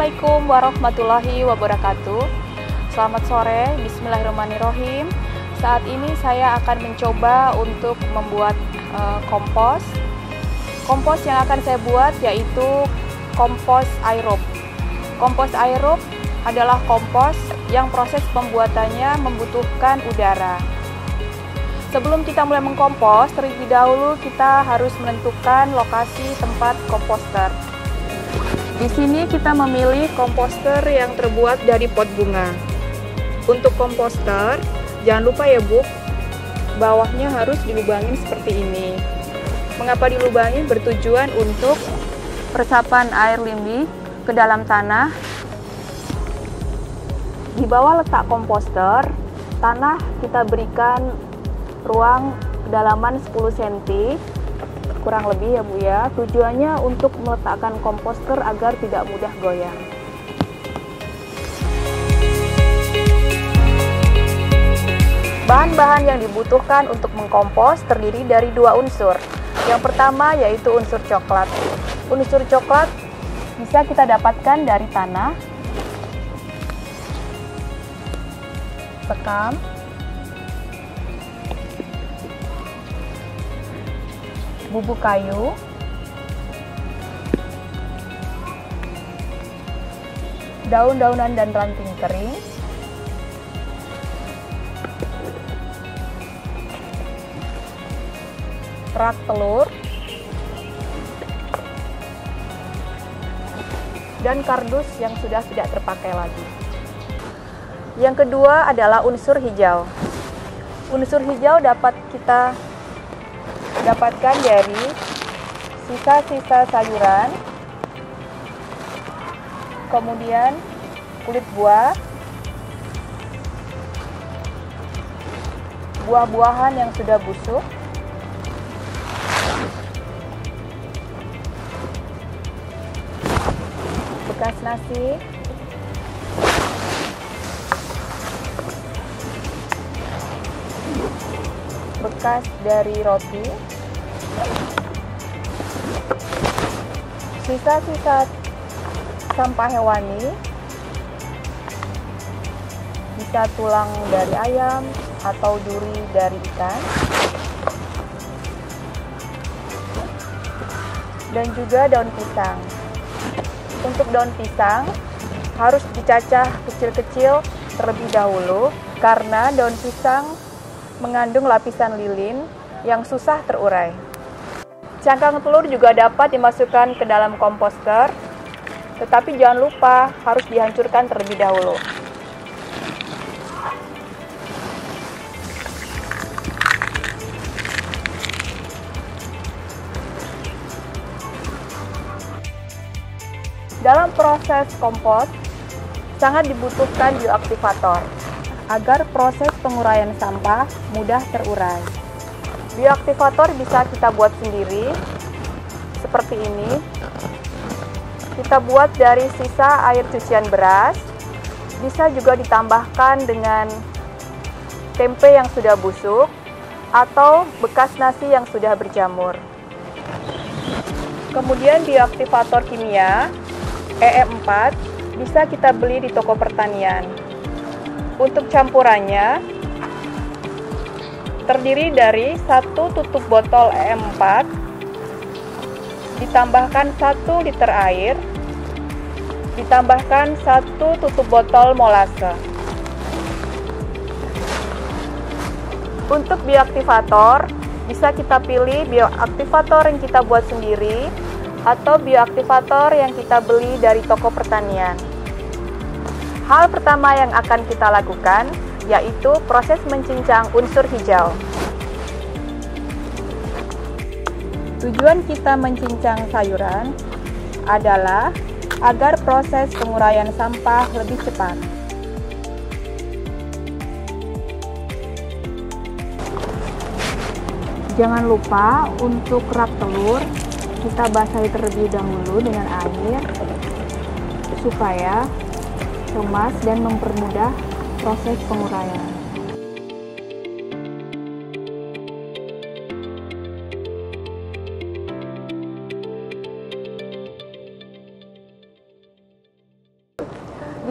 Assalamualaikum warahmatullahi wabarakatuh. Selamat sore, bismillahirrahmanirrahim. Saat ini saya akan mencoba untuk membuat kompos. Kompos yang akan saya buat yaitu kompos aerob. Kompos aerob adalah kompos yang proses pembuatannya membutuhkan udara. Sebelum kita mulai mengkompos, terlebih dahulu kita harus menentukan lokasi tempat komposter. Di sini kita memilih komposter yang terbuat dari pot bunga. Untuk komposter, jangan lupa ya Bu, bawahnya harus dilubangin seperti ini. Mengapa dilubangin? Bertujuan untuk resapan air limbah ke dalam tanah. Di bawah letak komposter, tanah kita berikan ruang kedalaman 10 cm. Kurang lebih ya Bu ya. Tujuannya untuk meletakkan komposter agar tidak mudah goyang. Bahan-bahan yang dibutuhkan untuk mengkompos terdiri dari dua unsur. Yang pertama yaitu unsur coklat. Unsur coklat bisa kita dapatkan dari tanah, sekam, bubuk kayu, daun-daunan dan ranting kering, kerak telur, dan kardus yang sudah tidak terpakai lagi. Yang kedua adalah unsur hijau. Unsur hijau dapat kita dapatkan dari sisa-sisa sayuran, kemudian kulit buah, buah-buahan yang sudah busuk, bekas nasi, bekas dari roti, sisa-sisa sampah hewani, bisa tulang dari ayam atau duri dari ikan, dan juga daun pisang. Untuk daun pisang harus dicacah kecil-kecil terlebih dahulu karena daun pisang mengandung lapisan lilin yang susah terurai. Cangkang telur juga dapat dimasukkan ke dalam komposter, tetapi jangan lupa harus dihancurkan terlebih dahulu. Dalam proses kompos, sangat dibutuhkan bioaktivator agar proses penguraian sampah mudah terurai. Bioaktivator bisa kita buat sendiri, seperti ini. Kita buat dari sisa air cucian beras, bisa juga ditambahkan dengan tempe yang sudah busuk, atau bekas nasi yang sudah berjamur. Kemudian bioaktivator kimia, EE4, bisa kita beli di toko pertanian. Untuk campurannya, terdiri dari 1 tutup botol EE4, ditambahkan 1 liter air, ditambahkan 1 tutup botol molase. Untuk bioaktivator, bisa kita pilih bioaktivator yang kita buat sendiri atau bioaktivator yang kita beli dari toko pertanian. Hal pertama yang akan kita lakukan yaitu proses mencincang unsur hijau. Tujuan kita mencincang sayuran adalah agar proses penguraian sampah lebih cepat. Jangan lupa untuk kerak telur kita basahi terlebih dahulu dengan air supaya kemas dan mempermudah proses penguraian.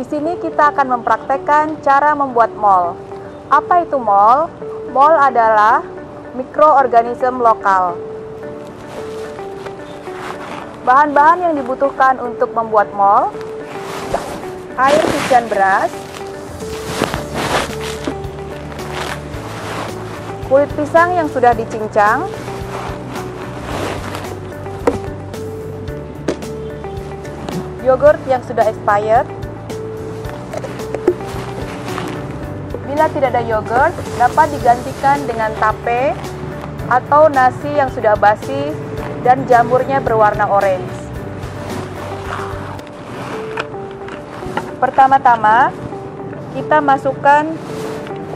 Di sini kita akan mempraktekkan cara membuat mol. Apa itu mol? Mol adalah mikroorganisme lokal. Bahan-bahan yang dibutuhkan untuk membuat mol: air cucian beras, kulit pisang yang sudah dicincang, yogurt yang sudah expired. Bila tidak ada yogurt, dapat digantikan dengan tape atau nasi yang sudah basi dan jamurnya berwarna orange. Pertama-tama, kita masukkan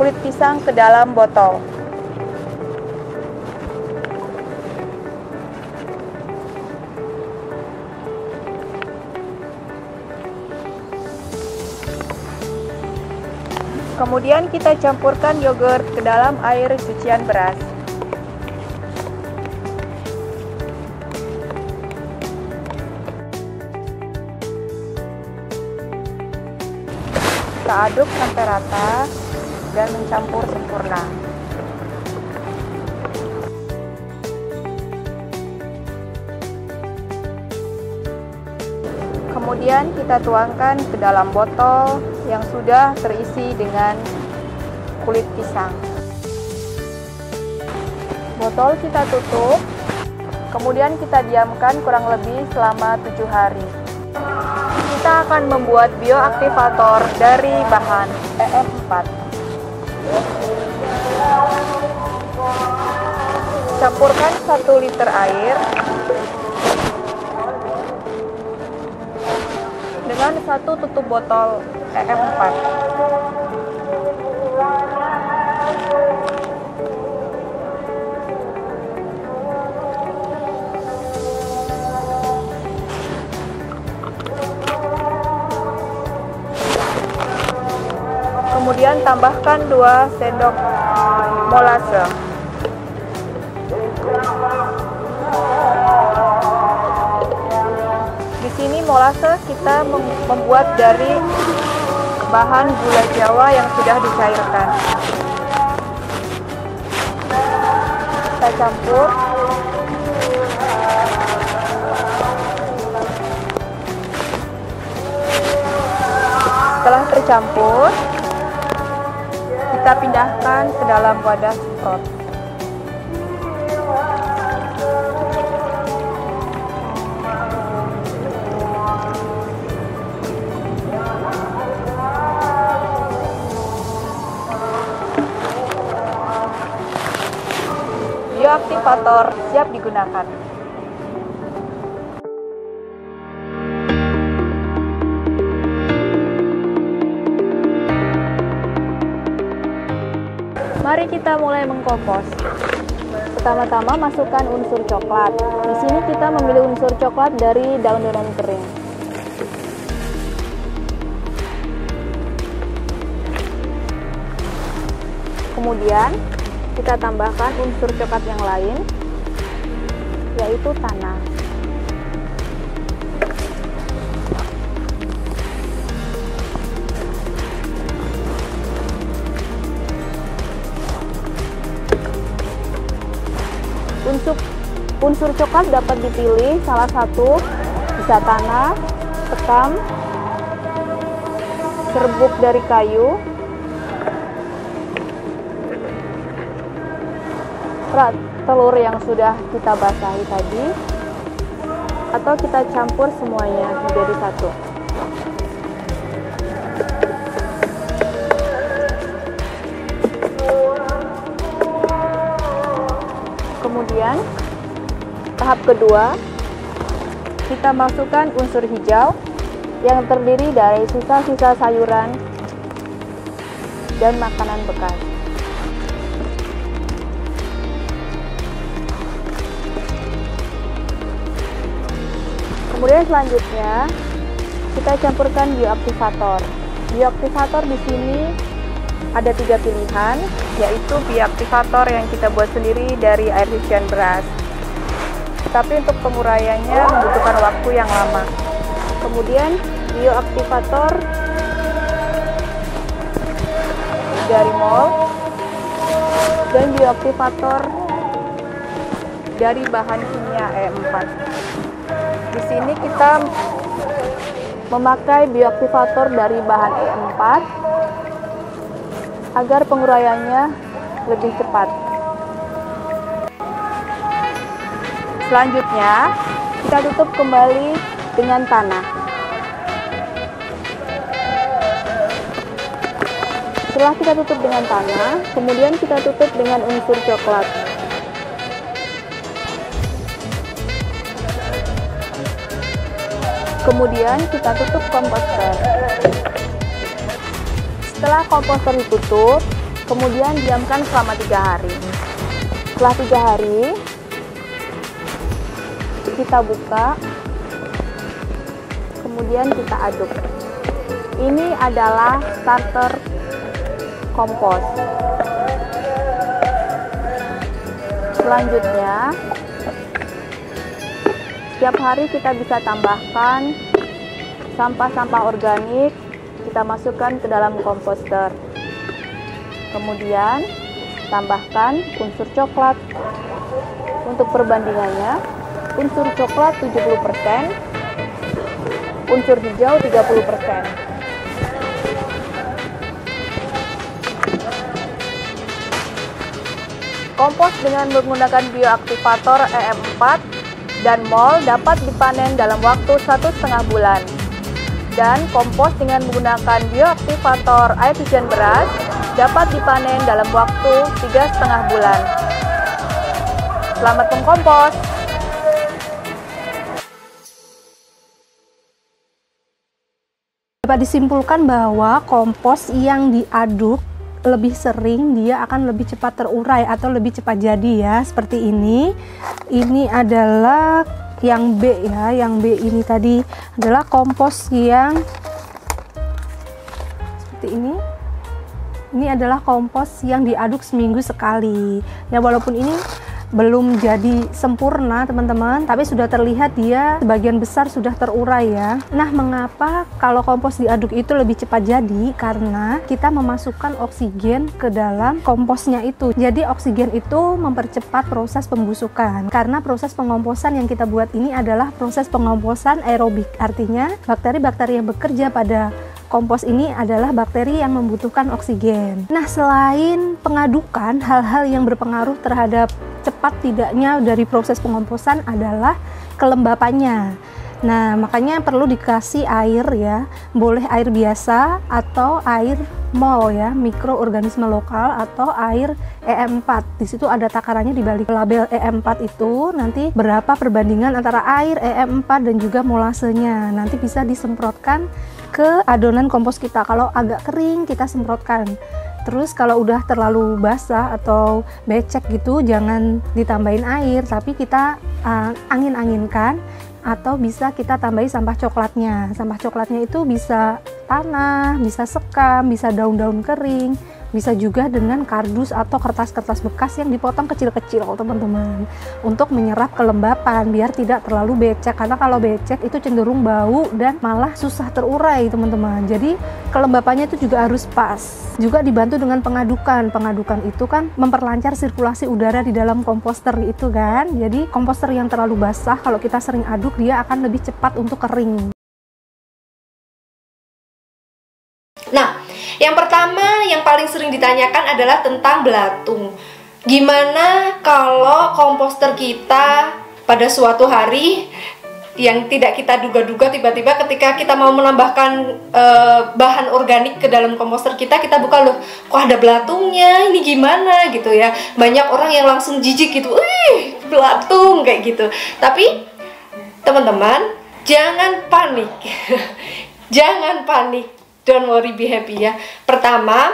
kulit pisang ke dalam botol. Kemudian kita campurkan yogurt ke dalam air cucian beras. Kita aduk sampai rata dan mencampur sempurna. Kemudian kita tuangkan ke dalam botol yang sudah terisi dengan kulit pisang. Botol kita tutup, kemudian kita diamkan kurang lebih selama 7 hari. Kita akan membuat bioaktivator dari bahan EM4. Campurkan 1 liter air dengan 1 tutup botol EM4. Kemudian tambahkan 2 sendok molase. Di sini molase kita membuat dari bahan gula Jawa yang sudah dicairkan. Kita campur. Setelah tercampur, kita pindahkan ke dalam wadah semprot. Bioaktivator siap digunakan. Mari kita mulai mengkompos. Pertama-tama masukkan unsur coklat. Di sini kita memilih unsur coklat dari daun-daunan kering. Kemudian kita tambahkan unsur coklat yang lain, yaitu tanah. Unsur coklat dapat dipilih salah satu, bisa tanah, sekam, serbuk dari kayu, kerak telur yang sudah kita basahi tadi, atau kita campur semuanya menjadi satu. Kemudian tahap kedua, kita masukkan unsur hijau yang terdiri dari sisa-sisa sayuran dan makanan bekas. Kemudian selanjutnya kita campurkan bioaktivator. Bioaktivator di sini ada 3 pilihan, yaitu bioaktivator yang kita buat sendiri dari air cucian beras. Tapi untuk penguraiannya membutuhkan waktu yang lama. Kemudian bioaktivator dari mol dan bioaktivator dari bahan kimia E4. Di sini kita memakai bioaktivator dari bahan E4 agar penguraiannya lebih cepat. Selanjutnya, kita tutup kembali dengan tanah. Setelah kita tutup dengan tanah, kemudian kita tutup dengan unsur coklat. Kemudian kita tutup komposter. Setelah komposter ditutup, kemudian diamkan selama 3 hari. Setelah 3 hari, kita buka, kemudian kita aduk. Ini adalah starter kompos. Selanjutnya, setiap hari kita bisa tambahkan sampah-sampah organik, kita masukkan ke dalam komposter. Kemudian tambahkan unsur coklat. Untuk perbandingannya, unsur coklat 70%, unsur hijau 30%. Kompos dengan menggunakan bioaktivator EM4 dan mol dapat dipanen dalam waktu 1,5 bulan. Dan kompos dengan menggunakan bioaktivator air hujan beras dapat dipanen dalam waktu 3,5 bulan. Selamat mengkompos! Dapat disimpulkan bahwa kompos yang diaduk lebih sering dia akan lebih cepat terurai atau lebih cepat jadi ya, seperti ini. Ini adalah yang B ya, yang B ini tadi adalah kompos yang seperti ini. Ini adalah kompos yang diaduk seminggu sekali. Ya, walaupun ini belum jadi sempurna teman-teman, tapi sudah terlihat dia sebagian besar sudah terurai ya. Nah, mengapa kalau kompos diaduk itu lebih cepat jadi? Karena kita memasukkan oksigen ke dalam komposnya itu. Jadi oksigen itu mempercepat proses pembusukan. Karena proses pengomposan yang kita buat ini adalah proses pengomposan aerobik. Artinya bakteri-bakteri yang bekerja pada kompos ini adalah bakteri yang membutuhkan oksigen. Nah, selain pengadukan, hal-hal yang berpengaruh terhadap cepat tidaknya dari proses pengomposan adalah kelembapannya. Nah, makanya perlu dikasih air ya, boleh air biasa atau air mol ya, mikroorganisme lokal atau air EM4. Di situ ada takarannya di balik label EM4 itu, nanti berapa perbandingan antara air EM4 dan juga molasenya. Nanti bisa disemprotkan ke adonan kompos kita. Kalau agak kering kita semprotkan. Terus kalau udah terlalu basah atau becek gitu, jangan ditambahin air, tapi kita angin-anginkan, atau bisa kita tambahi sampah coklatnya. Sampah coklatnya itu bisa tanah, bisa sekam, bisa daun-daun kering, bisa juga dengan kardus atau kertas-kertas bekas yang dipotong kecil-kecil teman-teman, untuk menyerap kelembapan biar tidak terlalu becek. Karena kalau becek itu cenderung bau dan malah susah terurai teman-teman. Jadi kelembapannya itu juga harus pas. Juga dibantu dengan pengadukan. Pengadukan itu kan memperlancar sirkulasi udara di dalam komposter itu kan. Jadi komposter yang terlalu basah kalau kita sering aduk dia akan lebih cepat untuk kering. Nah, yang pertama yang paling sering ditanyakan adalah tentang belatung. Gimana kalau komposter kita pada suatu hari yang tidak kita duga-duga, tiba-tiba ketika kita mau menambahkan bahan organik ke dalam komposter kita buka, loh kok ada belatungnya, ini gimana gitu ya. Banyak orang yang langsung jijik gitu, wih belatung kayak gitu. Tapi teman-teman jangan panik. Jangan panik, don't worry, be happy ya. Pertama,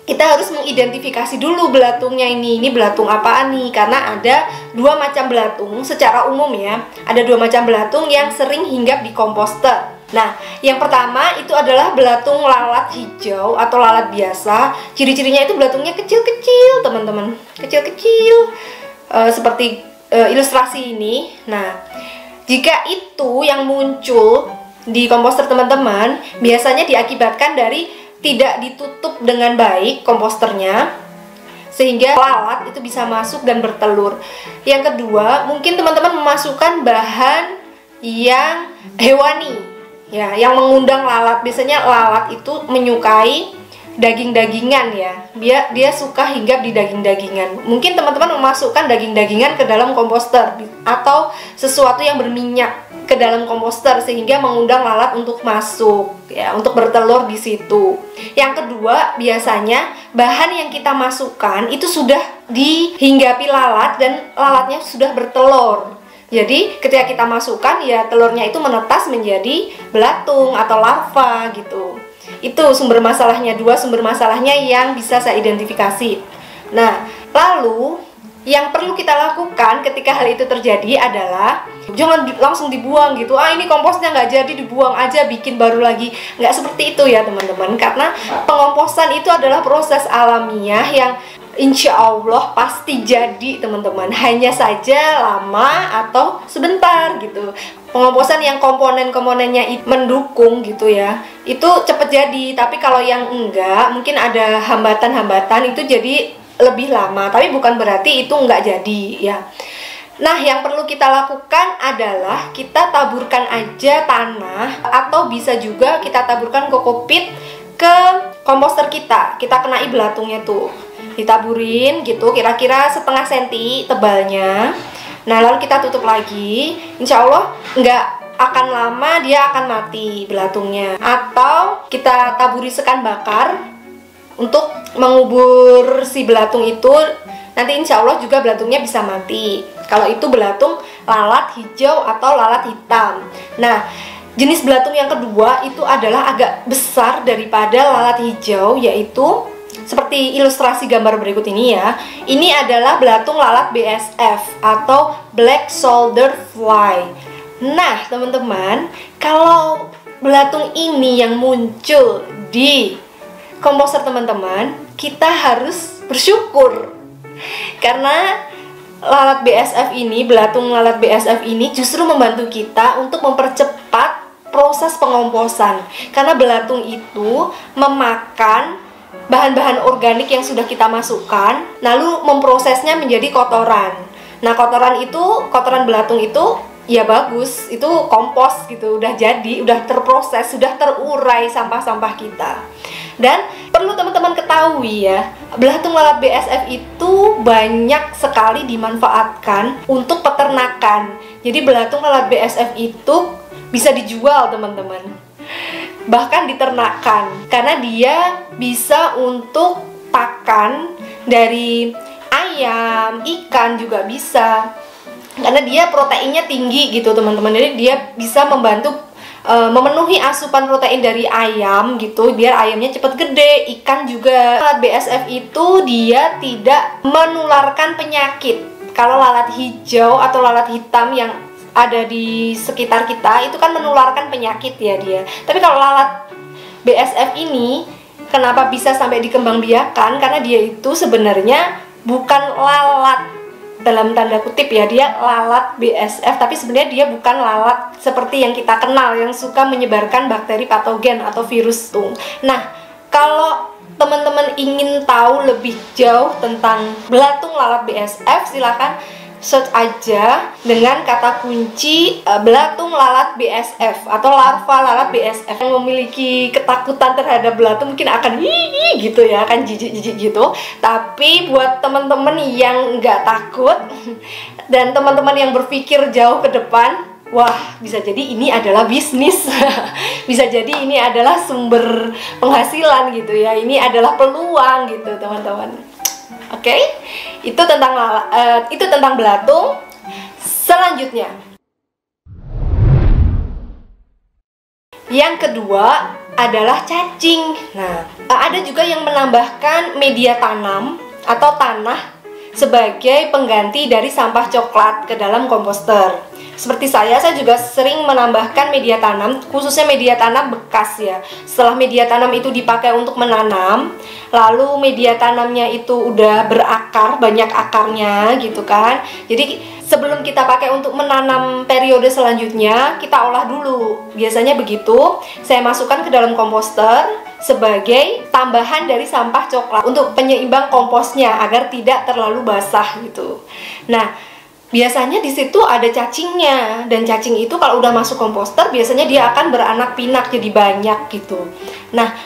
kita harus mengidentifikasi dulu belatungnya ini belatung apaan nih, karena ada dua macam belatung secara umum ya. Ada dua macam belatung yang sering hinggap di komposter. Nah, yang pertama itu adalah belatung lalat hijau atau lalat biasa. Ciri-cirinya itu belatungnya kecil-kecil teman-teman, kecil-kecil seperti ilustrasi ini. Nah, jika itu yang muncul di komposter teman-teman, biasanya diakibatkan dari tidak ditutup dengan baik komposternya, sehingga lalat itu bisa masuk dan bertelur. Yang kedua, mungkin teman-teman memasukkan bahan yang hewani, ya, yang mengundang lalat. Biasanya lalat itu menyukai daging-dagingan, ya. Dia suka hinggap di daging-dagingan. Mungkin teman-teman memasukkan daging-dagingan ke dalam komposter atau sesuatu yang berminyak ke dalam komposter sehingga mengundang lalat untuk masuk, ya, untuk bertelur di situ. Yang kedua, biasanya bahan yang kita masukkan itu sudah dihinggapi lalat dan lalatnya sudah bertelur. Jadi ketika kita masukkan, ya, telurnya itu menetas menjadi belatung atau larva gitu. Itu sumber masalahnya, dua sumber masalahnya yang bisa saya identifikasi. Nah, lalu yang perlu kita lakukan ketika hal itu terjadi adalah jangan langsung dibuang gitu. Ini komposnya nggak jadi, dibuang aja, bikin baru lagi. Nggak seperti itu ya teman-teman. Karena pengomposan itu adalah proses alamiah yang insya Allah pasti jadi teman-teman. Hanya saja lama atau sebentar gitu. Pengomposan yang komponen-komponennya mendukung gitu ya, itu cepet jadi. Tapi kalau yang enggak, mungkin ada hambatan-hambatan, itu jadi lebih lama, tapi bukan berarti itu nggak jadi ya. Nah, yang perlu kita lakukan adalah kita taburkan aja tanah, atau bisa juga kita taburkan kokopit ke komposter kita. Kita kenai belatungnya tuh, ditaburin gitu, kira-kira setengah senti tebalnya. Nah, lalu kita tutup lagi. Insya Allah nggak akan lama dia akan mati belatungnya. Atau kita taburi sekan bakar untuk mengubur si belatung itu. Nanti insya Allah juga belatungnya bisa mati. Kalau itu belatung lalat hijau atau lalat hitam. Nah, jenis belatung yang kedua itu adalah agak besar daripada lalat hijau, yaitu seperti ilustrasi gambar berikut ini ya. Ini adalah belatung lalat BSF atau Black Shoulder Fly. Nah, teman-teman, kalau belatung ini yang muncul di komposter teman-teman, kita harus bersyukur. Karena lalat BSF ini, belatung lalat BSF ini justru membantu kita untuk mempercepat proses pengomposan. Karena belatung itu memakan bahan-bahan organik yang sudah kita masukkan, lalu memprosesnya menjadi kotoran. Nah, kotoran belatung itu ya bagus, itu kompos gitu, udah jadi, udah terproses, sudah terurai sampah-sampah kita. Dan perlu teman-teman ketahui ya, belatung lalat BSF itu banyak sekali dimanfaatkan untuk peternakan. Jadi belatung lalat BSF itu bisa dijual teman-teman, bahkan diternakan, karena dia bisa untuk pakan dari ayam, ikan juga bisa. Karena dia proteinnya tinggi gitu teman-teman. Jadi dia bisa membantu memenuhi asupan protein dari ayam gitu, biar ayamnya cepat gede. Ikan juga. Lalat BSF itu dia tidak menularkan penyakit. Kalau lalat hijau atau lalat hitam yang ada di sekitar kita itu kan menularkan penyakit ya dia. Tapi kalau lalat BSF ini kenapa bisa sampai dikembangbiakan? Karena dia itu sebenarnya bukan lalat dalam tanda kutip ya, dia lalat BSF, tapi sebenarnya dia bukan lalat seperti yang kita kenal yang suka menyebarkan bakteri patogen atau virus tuh. Nah, kalau teman-teman ingin tahu lebih jauh tentang belatung lalat BSF, silakan search aja dengan kata kunci belatung lalat BSF atau larva lalat BSF. Yang memiliki ketakutan terhadap belatung mungkin akan gitu ya, akan jijik-jijik gitu. Tapi buat teman-teman yang nggak takut dan teman-teman yang berpikir jauh ke depan, wah, bisa jadi ini adalah bisnis. Bisa jadi ini adalah sumber penghasilan gitu ya. Ini adalah peluang gitu teman-teman. Oke, itu tentang belatung. Selanjutnya, yang kedua adalah cacing. Nah, ada juga yang menambahkan media tanam atau tanah sebagai pengganti dari sampah coklat ke dalam komposter. Seperti saya juga sering menambahkan media tanam, khususnya media tanam bekas ya. Setelah media tanam itu dipakai untuk menanam, lalu media tanamnya itu udah berakar, banyak akarnya gitu kan. Jadi sebelum kita pakai untuk menanam periode selanjutnya, kita olah dulu. Biasanya begitu, saya masukkan ke dalam komposter sebagai tambahan dari sampah coklat untuk penyeimbang komposnya agar tidak terlalu basah gitu. Nah, biasanya di situ ada cacingnya, dan cacing itu kalau udah masuk komposter biasanya dia akan beranak pinak jadi banyak gitu. Nah,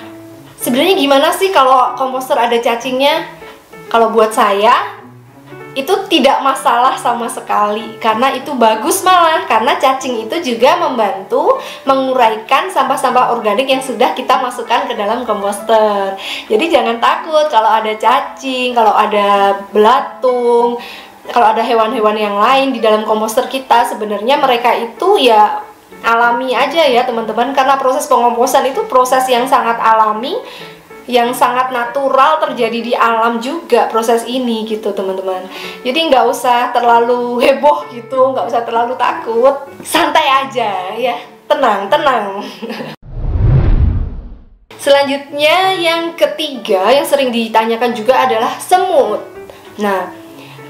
sebenarnya gimana sih kalau komposter ada cacingnya? Kalau buat saya itu tidak masalah sama sekali, karena itu bagus malah, karena cacing itu juga membantu menguraikan sampah-sampah organik yang sudah kita masukkan ke dalam komposter. Jadi jangan takut kalau ada cacing, kalau ada belatung, kalau ada hewan-hewan yang lain di dalam komposter kita. Sebenarnya mereka itu ya alami aja ya teman-teman, karena proses pengomposan itu proses yang sangat alami, yang sangat natural, terjadi di alam juga proses ini gitu teman-teman. Jadi nggak usah terlalu heboh gitu, nggak usah terlalu takut, santai aja ya, tenang. Selanjutnya yang ketiga yang sering ditanyakan juga adalah semut. Nah,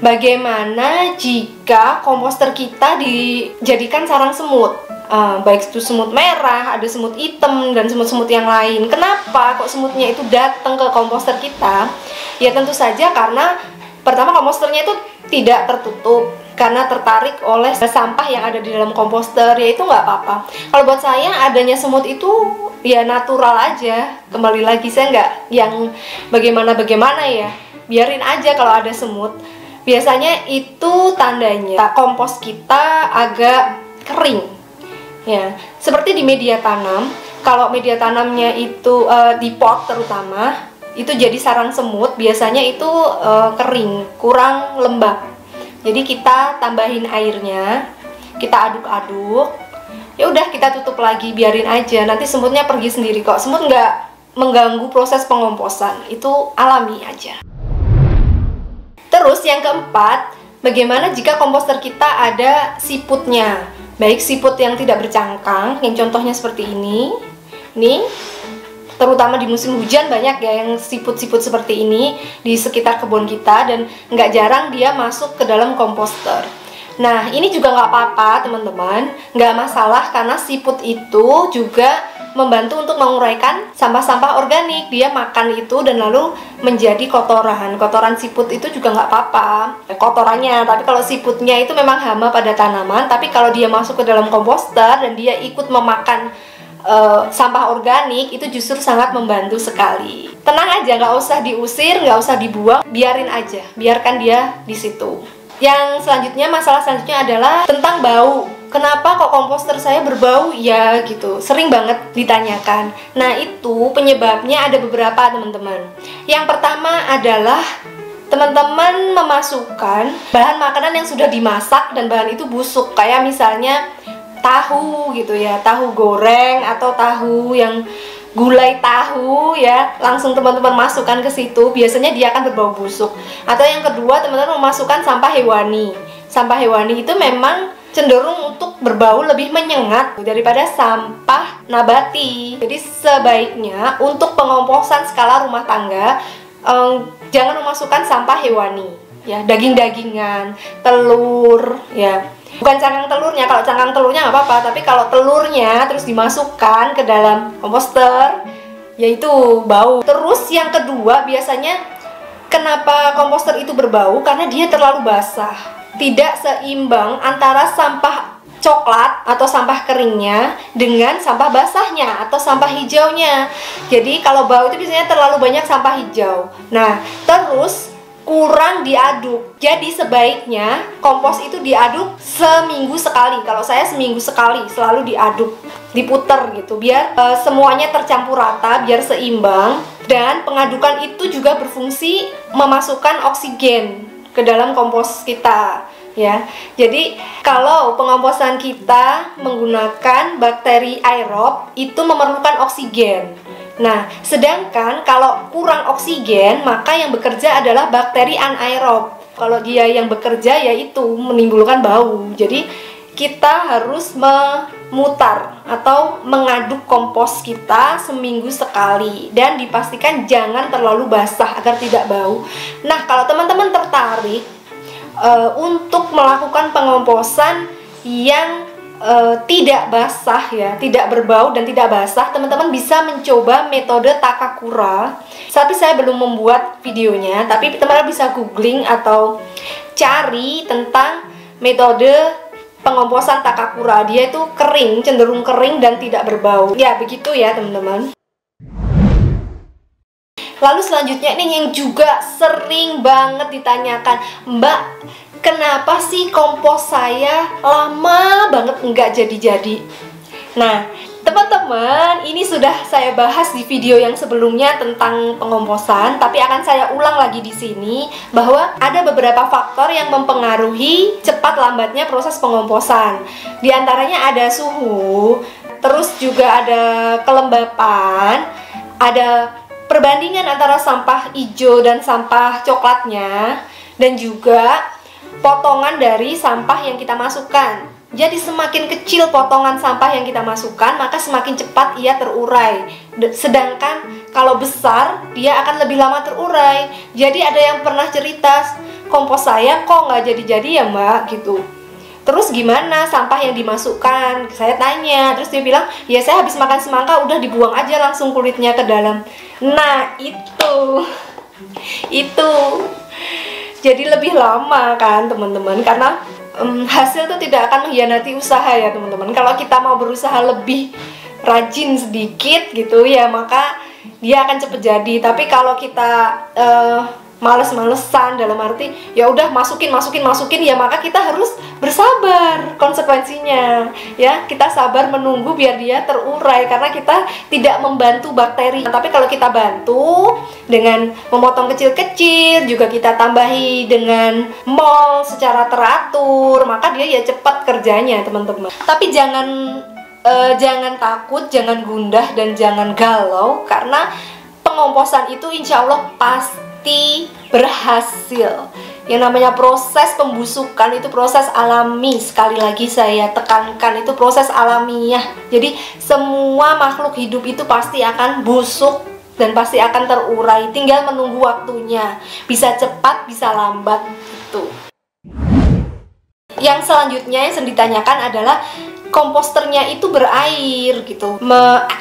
bagaimana jika komposter kita dijadikan sarang semut? Baik itu semut merah, ada semut hitam, dan semut-semut yang lain. Kenapa kok semutnya itu datang ke komposter kita? Ya tentu saja karena pertama komposternya itu tidak tertutup, karena tertarik oleh sampah yang ada di dalam komposter, ya itu nggak apa-apa. Kalau buat saya adanya semut itu ya natural aja. Kembali lagi, saya nggak yang bagaimana ya, biarin aja kalau ada semut. Biasanya itu tandanya kompos kita agak kering. Ya, seperti di media tanam, kalau media tanamnya itu di pot terutama, itu jadi sarang semut, biasanya itu kering, kurang lembab. Jadi kita tambahin airnya, kita aduk-aduk, ya udah kita tutup lagi, biarin aja, nanti semutnya pergi sendiri kok. Semut nggak mengganggu proses pengomposan, itu alami aja. Terus yang keempat, bagaimana jika komposter kita ada siputnya? Baik siput yang tidak bercangkang, yang contohnya seperti ini. Nih, terutama di musim hujan banyak ya yang siput-siput seperti ini di sekitar kebun kita, dan nggak jarang dia masuk ke dalam komposter. Nah, ini juga nggak apa-apa teman-teman, nggak masalah, karena siput itu juga membantu untuk menguraikan sampah-sampah organik. Dia makan itu dan lalu menjadi kotoran. Kotoran siput itu juga nggak apa-apa, kotorannya. Tapi kalau siputnya itu memang hama pada tanaman. Tapi kalau dia masuk ke dalam komposter dan dia ikut memakan sampah organik, itu justru sangat membantu sekali. Tenang aja, nggak usah diusir, nggak usah dibuang, biarin aja, biarkan dia di situ. Yang selanjutnya, masalah selanjutnya adalah tentang bau. Kenapa kok komposter saya berbau ya gitu, sering banget ditanyakan. Nah, itu penyebabnya ada beberapa teman-teman. Yang pertama adalah teman-teman memasukkan bahan makanan yang sudah dimasak dan bahan itu busuk, kayak misalnya tahu gitu ya, tahu goreng atau tahu yang gulai tahu ya, langsung teman-teman masukkan ke situ, biasanya dia akan berbau busuk. Atau yang kedua, teman-teman memasukkan sampah hewani. Sampah hewani itu memang cenderung untuk berbau lebih menyengat daripada sampah nabati. Jadi sebaiknya untuk pengomposan skala rumah tangga, jangan memasukkan sampah hewani ya, daging-dagingan, telur ya. Bukan cangkang telurnya, kalau cangkang telurnya nggak apa-apa, tapi kalau telurnya terus dimasukkan ke dalam komposter, yaitu bau. Terus yang kedua, biasanya kenapa komposter itu berbau? Karena dia terlalu basah. Tidak seimbang antara sampah coklat atau sampah keringnya dengan sampah basahnya atau sampah hijaunya. Jadi kalau bau itu biasanya terlalu banyak sampah hijau. Nah, terus kurang diaduk. Jadi sebaiknya kompos itu diaduk seminggu sekali. Kalau saya seminggu sekali selalu diaduk, diputer gitu, biar semuanya tercampur rata, biar seimbang. Dan pengadukan itu juga berfungsi memasukkan oksigen ke dalam kompos kita ya. Jadi kalau pengomposan kita menggunakan bakteri aerob, itu memerlukan oksigen. Nah, sedangkan kalau kurang oksigen, maka yang bekerja adalah bakteri anaerob. Kalau dia yang bekerja, yaitu menimbulkan bau. Jadi kita harus memutar atau mengaduk kompos kita seminggu sekali, dan dipastikan jangan terlalu basah agar tidak bau. Nah, kalau teman-teman tertarik untuk melakukan pengomposan yang tidak basah ya, tidak berbau dan tidak basah, teman-teman bisa mencoba metode Takakura. Tapi saya belum membuat videonya, tapi teman-teman bisa googling atau cari tentang metode pengomposan Takakura. Dia itu kering, cenderung kering dan tidak berbau. Ya, begitu ya, teman-teman. Lalu selanjutnya ini yang juga sering banget ditanyakan, Mbak, kenapa sih kompos saya lama banget nggak jadi-jadi? Nah, teman-teman, ini sudah saya bahas di video yang sebelumnya tentang pengomposan, tapi akan saya ulang lagi di sini bahwa ada beberapa faktor yang mempengaruhi cepat lambatnya proses pengomposan. Di antaranya ada suhu, terus juga ada kelembapan, ada perbandingan antara sampah hijau dan sampah coklatnya, dan juga potongan dari sampah yang kita masukkan. Jadi semakin kecil potongan sampah yang kita masukkan, maka semakin cepat ia terurai. Sedangkan kalau besar, dia akan lebih lama terurai. Jadi ada yang pernah cerita, kompos saya kok nggak jadi-jadi ya Mbak, gitu. Terus gimana sampah yang dimasukkan? Saya tanya, terus dia bilang, ya saya habis makan semangka udah dibuang aja langsung kulitnya ke dalam. Nah itu jadi lebih lama kan teman-teman, karena hasil itu tidak akan mengkhianati usaha ya teman-teman. Kalau kita mau berusaha lebih rajin sedikit gitu ya, maka dia akan cepet jadi. Tapi kalau kita males-malesan, dalam arti ya udah masukin ya, maka kita harus bersabar konsekuensinya ya. Kita sabar menunggu biar dia terurai, karena kita tidak membantu bakteri. Tapi kalau kita bantu dengan memotong kecil-kecil, juga kita tambahi dengan mol secara teratur, maka dia ya cepat kerjanya teman-teman. Tapi jangan takut, jangan gundah, dan jangan galau, karena pengomposan itu insya Allah pasti berhasil. Yang namanya proses pembusukan itu proses alami. Sekali lagi saya tekankan, itu proses alamiah. Jadi semua makhluk hidup itu pasti akan busuk dan pasti akan terurai. Tinggal menunggu waktunya. Bisa cepat, bisa lambat gitu. Yang selanjutnya yang sering ditanyakan adalah komposternya itu berair gitu,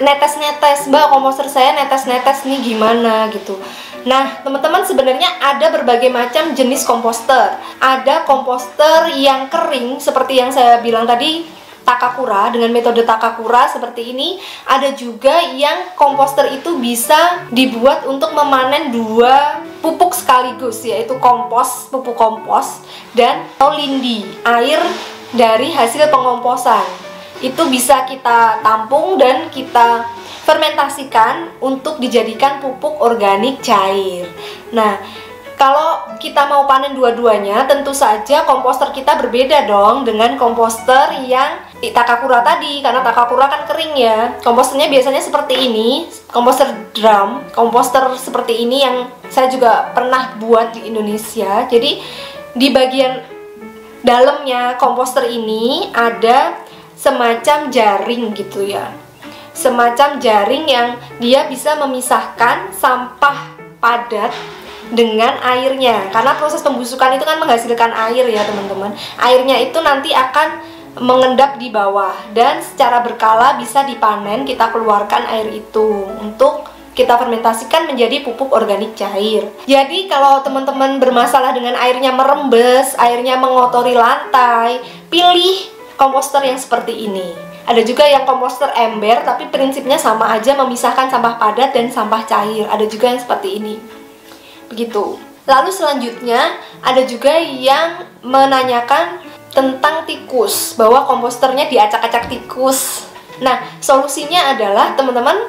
netes-netes, Mbak, komposter saya netes-netes nih gimana gitu. Nah teman-teman, sebenarnya ada berbagai macam jenis komposter. Ada komposter yang kering seperti yang saya bilang tadi, Takakura, dengan metode Takakura seperti ini. Ada juga yang komposter itu bisa dibuat untuk memanen dua pupuk sekaligus, yaitu kompos, pupuk kompos, dan lindi, air dari hasil pengomposan. Itu bisa kita tampung dan kita fermentasikan untuk dijadikan pupuk organik cair. Nah, kalau kita mau panen dua-duanya, tentu saja komposter kita berbeda dong dengan komposter yang Takakura tadi, karena Takakura kan kering ya. Komposternya biasanya seperti ini, komposter drum, komposter seperti ini yang saya juga pernah buat di Indonesia. Jadi di bagian dalamnya komposter ini ada semacam jaring gitu ya, semacam jaring yang dia bisa memisahkan sampah padat dengan airnya, karena proses pembusukan itu kan menghasilkan air ya teman-teman. Airnya itu nanti akan mengendap di bawah dan secara berkala bisa dipanen. Kita keluarkan air itu untuk kita fermentasikan menjadi pupuk organik cair. Jadi kalau teman-teman bermasalah dengan airnya merembes, airnya mengotori lantai, pilih komposter yang seperti ini. Ada juga yang komposter ember, tapi prinsipnya sama aja, memisahkan sampah padat dan sampah cair. Ada juga yang seperti ini. Begitu. Lalu selanjutnya ada juga yang menanyakan tentang tikus, bahwa komposternya diacak-acak tikus. Nah, solusinya adalah teman-teman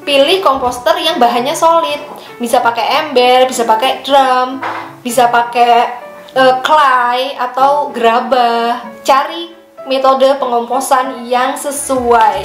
pilih komposter yang bahannya solid. Bisa pakai ember, bisa pakai drum, bisa pakai clay atau gerabah. Cari metode pengomposan yang sesuai.